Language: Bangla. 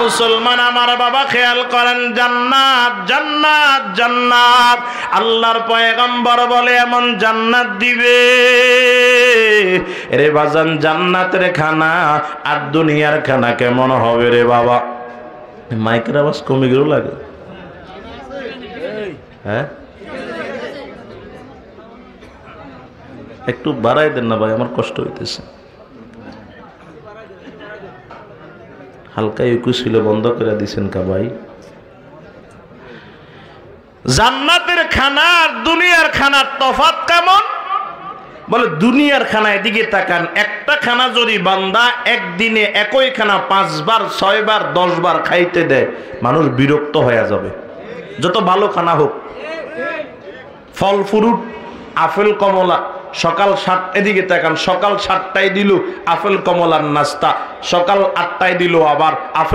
মুসলমান আমার বাবা খেয়াল করেন, জান্নাত জান্নাত জান্নাত। আল্লাহর পয়গম্বর বলে এমন জান্নাত দিবে রে বাজান, জান্নাতের খানা আর দুনিয়ার খানা কেমন হবে রে বাবা। মাইকের আওয়াজ কমে গেল লাগে, হ্যাঁ একটু বাড়াই দেন না ভাই, আমার কষ্ট হইতেছে। হালকা একটু ছিল, বন্ধ করে দিছেন কা ভাই। জান্নাতের খানা আর দুনিয়ার খানার তফাৎ কেমন? বলে দুনিয়ার খানা, এদিকে তাকান, একটা খানা যদি বান্দা একদিনে একই খানা 5 বার 6 বার 10 বার খাইতে দেয়, মানুষ বিরক্ত হয়ে যাবে। যত ভালো খানা হোক, ফল ফ্রুট, আপেল কমলা, সকাল 7, এদিকে তাকান, সকাল 7টায় দিল আপেল কমলার নাস্তা, সকাল 8টায় দিল আবার আপেল